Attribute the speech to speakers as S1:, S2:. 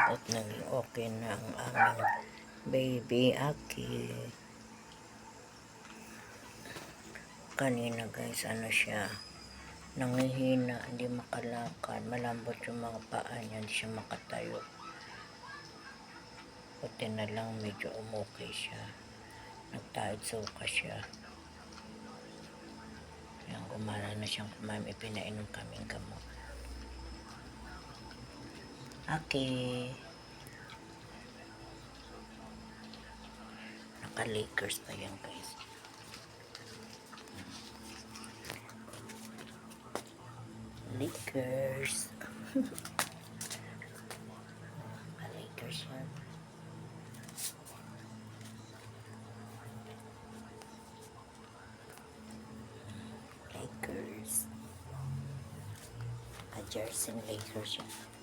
S1: at naging okay na ang aming baby Aki. Kanina guys, ano siya, nangihina, hindi makalakad, malambot yung mga paa niya, hindi siya makatayo. Buti na lang medyo umukay siya, nagtaid suka siya. Yan, gumana na siyang kumain, ipinainom kaming gamot. Okay. Naka-Lakers pa yan guys. Lakers. Lakers yan. Lakers. A jersey Lakers yan.